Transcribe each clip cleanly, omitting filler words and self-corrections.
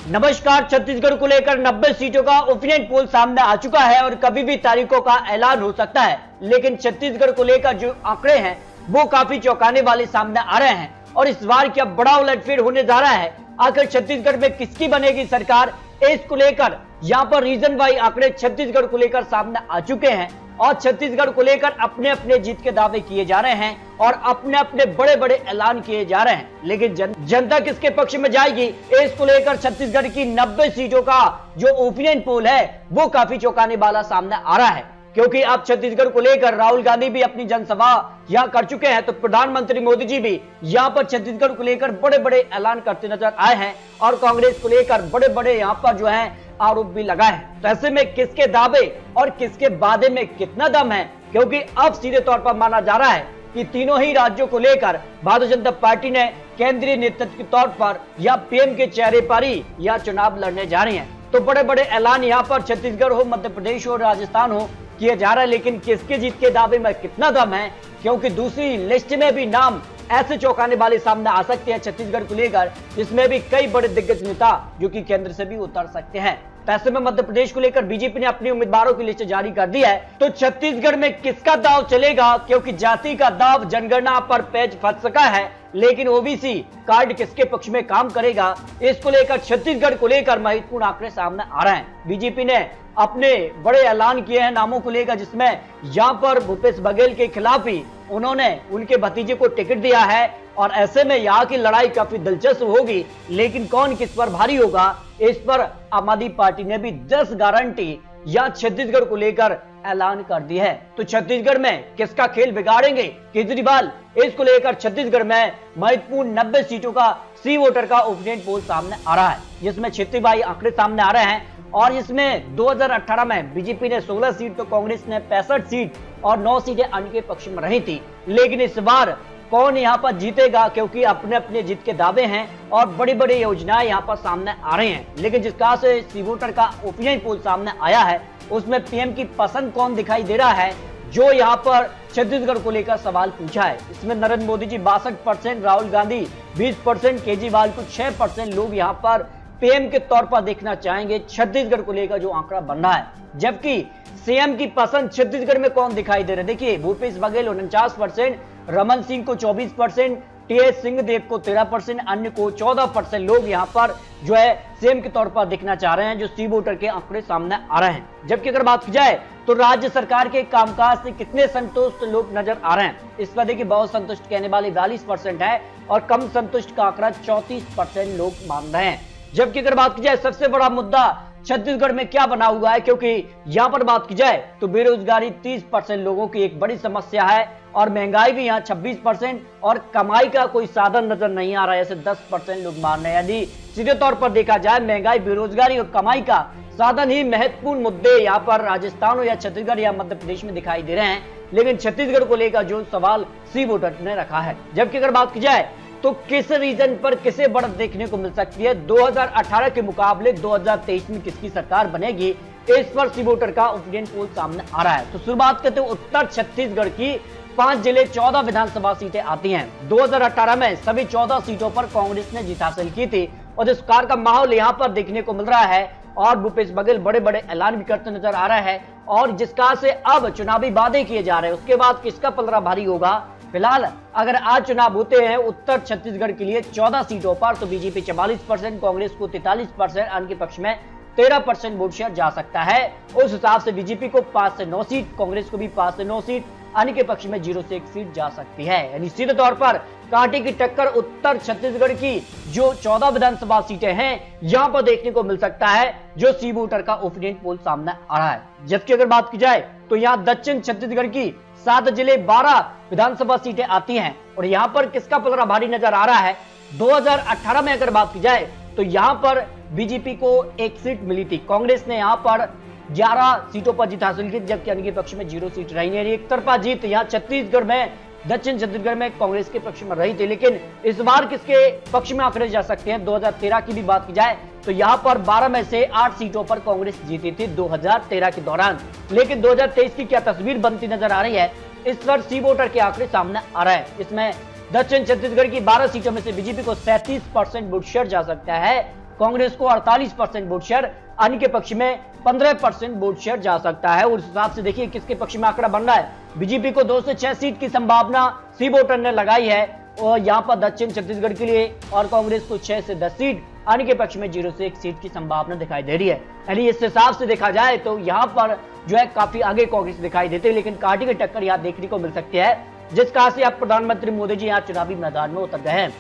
नमस्कार। छत्तीसगढ़ को लेकर 90 सीटों का ओपिनियन पोल सामने आ चुका है और कभी भी तारीखों का ऐलान हो सकता है, लेकिन छत्तीसगढ़ को लेकर जो आंकड़े हैं वो काफी चौंकाने वाले सामने आ रहे हैं और इस बार क्या बड़ा उलटफेर होने जा रहा है। आखिर छत्तीसगढ़ में किसकी बनेगी सरकार, इसको लेकर यहाँ पर रीजन वाइज आंकड़े छत्तीसगढ़ को लेकर सामने आ चुके हैं और छत्तीसगढ़ को लेकर अपने अपने जीत के दावे किए जा रहे हैं और अपने अपने बड़े बड़े ऐलान किए जा रहे हैं। लेकिन जनता किसके पक्ष में जाएगी, इसको लेकर छत्तीसगढ़ की 90 सीटों का जो ओपिनियन पोल है वो काफी चौंकाने वाला सामने आ रहा है, क्योंकि अब छत्तीसगढ़ को लेकर राहुल गांधी भी अपनी जनसभा यहाँ कर चुके हैं, तो प्रधानमंत्री मोदी जी भी यहाँ पर छत्तीसगढ़ को लेकर बड़े बड़े ऐलान करते नजर आए हैं और कांग्रेस को लेकर बड़े बड़े यहाँ पर जो है आरोप भी लगाए हैं। तो ऐसे में किसके दावे और किसके वादे में कितना दम है, क्योंकि अब सीधे तौर पर माना जा रहा है कि तीनों ही राज्यों को लेकर भारतीय जनता पार्टी ने केंद्रीय नेतृत्व के तौर पर या पीएम के चेहरे पर ही यह चुनाव लड़ने जा रही है। तो बड़े बड़े ऐलान यहाँ पर छत्तीसगढ़ हो, मध्य प्रदेश हो, राजस्थान हो किया जा रहा है, लेकिन किसके जीत के दावे में कितना दम है, क्योंकि दूसरी लिस्ट में भी नाम ऐसे चौंकाने वाले सामने आ सकते हैं छत्तीसगढ़ को लेकर, जिसमें भी कई बड़े दिग्गज नेता जो कि केंद्र से भी उतर सकते हैं। तो ऐसे में मध्य प्रदेश को लेकर बीजेपी ने अपने उम्मीदवारों की लिस्ट जारी कर दी है। तो छत्तीसगढ़ में किसका दाव चलेगा, क्योंकि जाति का दाव जनगणना पर पेच फंस सका है, लेकिन ओबीसी कार्ड किसके पक्ष में काम करेगा, इसको लेकर छत्तीसगढ़ को लेकर महत्वपूर्ण आंकड़े सामने आ रहे हैं। बीजेपी ने अपने बड़े ऐलान किए हैं नामों को लेकर, जिसमें यहाँ पर भूपेश बघेल के खिलाफ ही उन्होंने उनके भतीजे को टिकट दिया है और ऐसे में यहाँ की लड़ाई काफी दिलचस्प होगी। लेकिन कौन किस पर भारी होगा, इस पर आम आदमी पार्टी ने भी 10 गारंटी या छत्तीसगढ़ को लेकर ऐलान कर दी है। तो छत्तीसगढ़ में किसका खेल बिगाड़ेंगे केजरीवाल, इसको लेकर छत्तीसगढ़ में महत्वपूर्ण 90 सीटों का सी वोटर का ओपिनियन पोल सामने आ रहा है, जिसमें क्षेत्रीय आंकड़े सामने आ रहे हैं और इसमें 2018 में बीजेपी ने 16 सीट तो कांग्रेस ने 65 सीट और 9 सीटें अन्य के पक्ष में रही थी। लेकिन इस बार कौन यहाँ पर जीतेगा, क्योंकि अपने अपने जीत के दावे हैं और बड़ी बड़ी योजनाएं यहाँ पर सामने आ रही हैं। लेकिन जिस तरह से सी वोटर का ओपिनियन पोल सामने आया है उसमें पीएम की पसंद कौन दिखाई दे रहा है, जो यहाँ पर छत्तीसगढ़ को लेकर सवाल पूछा है। इसमें नरेंद्र मोदी जी 62%, राहुल गांधी 20%, केजरीवाल को 6% लोग यहाँ पर पीएम के तौर पर देखना चाहेंगे छत्तीसगढ़ को लेकर जो आंकड़ा बन रहा है। जबकि सीएम की पसंद छत्तीसगढ़ में कौन दिखाई दे रहा है, देखिए भूपेश बघेल 49%, रमन सिंह को 24%, टीएस सिंहदेव को 13%, अन्य को 14% लोग यहाँ पर जो है सीएम के तौर पर दिखना चाह रहे हैं, जो सी वोटर के आंकड़े सामने आ रहे हैं। जबकि अगर बात की जाए तो राज्य सरकार के कामकाज से कितने संतुष्ट लोग नजर आ रहे हैं, इस पर देखिए बहुत संतुष्ट कहने वाले 42% है और कम संतुष्ट का आंकड़ा 34% लोग मान रहे हैं। जबकि अगर बात की जाए सबसे बड़ा मुद्दा छत्तीसगढ़ में क्या बना हुआ है, क्योंकि यहाँ पर बात की जाए तो बेरोजगारी 30% लोगों की एक बड़ी समस्या है और महंगाई भी यहाँ 26% और कमाई का कोई साधन नजर नहीं आ रहा है, ऐसे 10% लोग मान रहे हैं। यदि सीधे तौर पर देखा जाए महंगाई, बेरोजगारी और कमाई का साधन ही महत्वपूर्ण मुद्दे यहाँ पर राजस्थान हो या छत्तीसगढ़ या मध्य प्रदेश में दिखाई दे रहे हैं, लेकिन छत्तीसगढ़ को लेकर जो सवाल सी वोटर ने रखा है। जबकि अगर बात की जाए तो किस रीजन पर किसे बढ़त देखने को मिल सकती है, 2018 के मुकाबले 2023 में किसकी सरकार बनेगी, इस पर सी वोटर का ओपिनियन पोल सामने आ रहा है। तो शुरुआत करते हैं उत्तर छत्तीसगढ़ की 5 जिले 14 विधानसभा सीटें आती हैं। 2018 में सभी 14 सीटों पर कांग्रेस ने जीत हासिल की थी और जिस कार का माहौल यहाँ पर देखने को मिल रहा है और भूपेश बघेल बड़े बड़े ऐलान भी करते नजर आ रहा है और जिसका से अब चुनावी वादे किए जा रहे हैं, उसके बाद किसका पलड़ा भारी होगा। फिलहाल अगर आज चुनाव होते हैं उत्तर छत्तीसगढ़ के लिए 14 सीटों पर तो बीजेपी 44%, कांग्रेस को 43%, अन्य के पक्ष में 13% वोट शेयर जा सकता है। उस हिसाब से बीजेपी को 5 से 9 सीट, कांग्रेस को भी 5 से 9 सीट, अन्य के पक्ष में 0 से 1 सीट जा सकती है। यानी सीधे तौर पर कांटे की टक्कर उत्तर छत्तीसगढ़ की जो 14 विधानसभा सीटें हैं यहां पर देखने को मिल सकता है, जो सी वोटर का ओपिनियन पोल सामने आ रहा है। जबकि अगर बात की जाए तो यहां दक्षिण छत्तीसगढ़ की 7 जिले 12 विधानसभा सीटें आती हैं और यहां पर किसका पलड़ा भारी नजर आ रहा है। 2018 में अगर बात की जाए तो यहां पर बीजेपी को 1 सीट मिली थी, कांग्रेस ने यहां पर 11 सीटों पर जीत हासिल की, जबकि अन्य के पक्ष में 0 सीट रही है। एक तरफा जीत यहाँ छत्तीसगढ़ में, दक्षिण छत्तीसगढ़ में कांग्रेस के पक्ष में रही थी, लेकिन इस बार किसके पक्ष में आंकड़े जा सकते हैं। 2013 की भी बात की जाए तो यहाँ पर 12 में से 8 सीटों पर कांग्रेस जीती थी 2013 के दौरान, लेकिन 2023 की क्या तस्वीर बनती नजर आ रही है, इस पर सी वोटर के आंकड़े सामने आ रहा है। इसमें दक्षिण छत्तीसगढ़ की 12 सीटों में से बीजेपी को 37% वोट शेयर जा सकता है, कांग्रेस को 48% वोट शेयर, अन्य के पक्ष में 15% वोट शेयर जा सकता है। उस हिसाब से देखिए किसके पक्ष में आंकड़ा बन रहा है। बीजेपी को 2 से 6 सीट की संभावना सी वोटर ने लगाई है और यहां पर दक्षिण छत्तीसगढ़ के लिए, और कांग्रेस को 6 से 10 सीट, अन्य के पक्ष में 0 से 1 सीट की संभावना दिखाई दे रही है। यानी इस हिसाब से देखा जाए तो यहां पर जो है काफी आगे कांग्रेस दिखाई देती है, लेकिन कांटे की टक्कर यहां देखने को मिल सकती है, जिस कहां से अब प्रधानमंत्री मोदी जी यहां चुनावी मैदान में उतर गए हैं।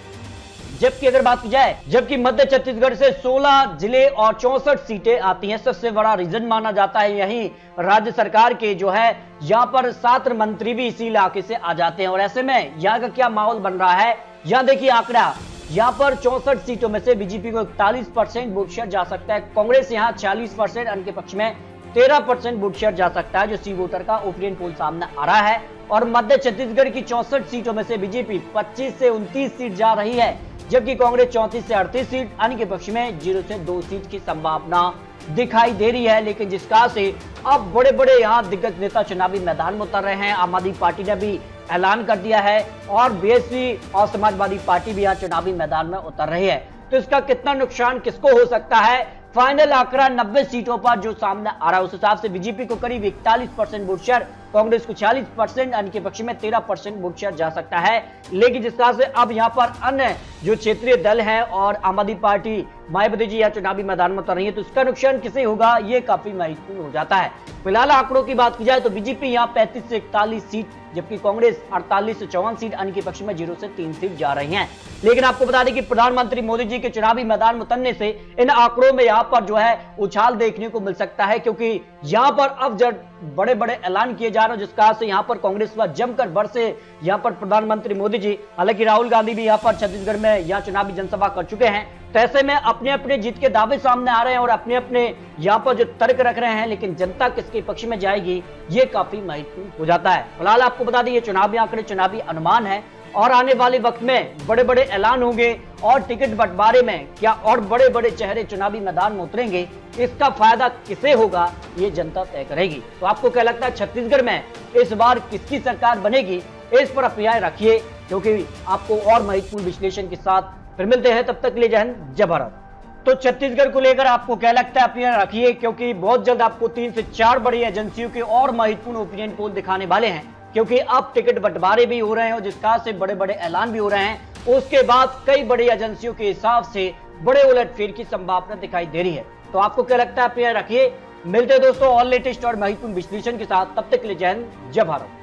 जबकि अगर बात की जाए, जबकि मध्य छत्तीसगढ़ से 16 जिले और 64 सीटें आती हैं, सबसे बड़ा रीजन माना जाता है यही राज्य सरकार के जो है यहां पर 7 मंत्री भी इसी इलाके से आ जाते हैं। और ऐसे में यहां का क्या माहौल बन रहा है, यहां देखिए आंकड़ा, यहां पर 64 सीटों में से बीजेपी को 41% वोट शेयर जा सकता है, कांग्रेस यहां 46%, अन्य के पक्ष में 13% वोट शेयर जा सकता है, जो सी वोटर का ओपिनियन पोल सामने आ रहा है। और मध्य छत्तीसगढ़ की 64 सीटों में से बीजेपी 25 से 29 सीट जा रही है, जबकि कांग्रेस 34 से 38 सीट, अन्य के पक्ष में 0 से 2 सीट की संभावना दिखाई दे रही है। लेकिन जिस कहां से अब बड़े बड़े यहां दिग्गज नेता चुनावी मैदान में उतर रहे हैं। आम आदमी पार्टी ने भी ऐलान कर दिया है और बीएसपी और समाजवादी पार्टी भी यहां चुनावी मैदान में उतर रही है। तो इसका कितना नुकसान किसको हो सकता है, फाइनल आंकड़ा 90 सीटों पर जो सामने आ रहा है उस हिसाब से बीजेपी को करीब 41% वोट शेयर, कांग्रेस को 46%, अन्य के पक्ष में 13% वोट शेयर जा सकता है। लेकिन जिस तरह से अब यहां पर अन्य जो क्षेत्रीय दल हैं और आम आदमी पार्टी मायावती जी यहां चुनावी मैदान में उतर रही है, तो इसका नुकसान किसे होगा ये काफी महत्वपूर्ण हो जाता है। फिलहाल आंकड़ों की बात की जाए तो बीजेपी यहां 35 से 41 सीट, जबकि कांग्रेस 48 से 54 सीट, अन्य के पक्ष में 0 से 3 सीट जा रही हैं। लेकिन आपको बता दें कि प्रधानमंत्री मोदी जी के चुनावी मैदान में उतरने से इन आंकड़ों में यहां पर जो है उछाल देखने को मिल सकता है, क्योंकि यहां पर अब जब बड़े बड़े ऐलान किए जा रहे हैं, जिस कहां से यहां पर कांग्रेस पर जमकर बरसे यहां पर प्रधानमंत्री मोदी जी। हालांकि राहुल गांधी भी यहां पर छत्तीसगढ़ में यहां चुनावी जनसभा कर चुके हैं, तो ऐसे में अपने अपने जीत के दावे सामने आ रहे हैं और अपने अपने यहां पर जो तर्क रख रहे हैं, लेकिन जनता किसके पक्ष में जाएगी ये काफी महत्वपूर्ण हो जाता है। फिलहाल आपको बता दें ये चुनावी आंकड़े, चुनावी अनुमान है और आने वाले वक्त में बड़े बड़े ऐलान होंगे और टिकट बंटवारे में क्या और बड़े बड़े चेहरे चुनावी मैदान में उतरेंगे, इसका फायदा किसे होगा ये जनता तय करेगी। तो आपको क्या लगता है छत्तीसगढ़ में इस बार किसकी सरकार बनेगी, इस पर अपनी राय रखिए, क्योंकि आपको और महत्वपूर्ण विश्लेषण के साथ फिर मिलते हैं। तब तक के लिए जय हिंद, जय भारत। तो छत्तीसगढ़ को लेकर आपको क्या लगता है अपनी राय रखिए, क्योंकि बहुत जल्द आपको 3 से 4 बड़ी एजेंसियों के और महत्वपूर्ण ओपिनियन पोल दिखाने वाले हैं, क्योंकि अब टिकट बंटवारे भी हो रहे हैं और जिस कहां से बड़े बड़े ऐलान भी हो रहे हैं, उसके बाद कई बड़ी एजेंसियों के हिसाब से बड़े उलटफेर की संभावना दिखाई दे रही है। तो आपको क्या लगता है अपनी राय रखिए। मिलते हैं दोस्तों और लेटेस्ट और महत्वपूर्ण विश्लेषण के साथ, तब तक के लिए जय हिंद, जय भारत।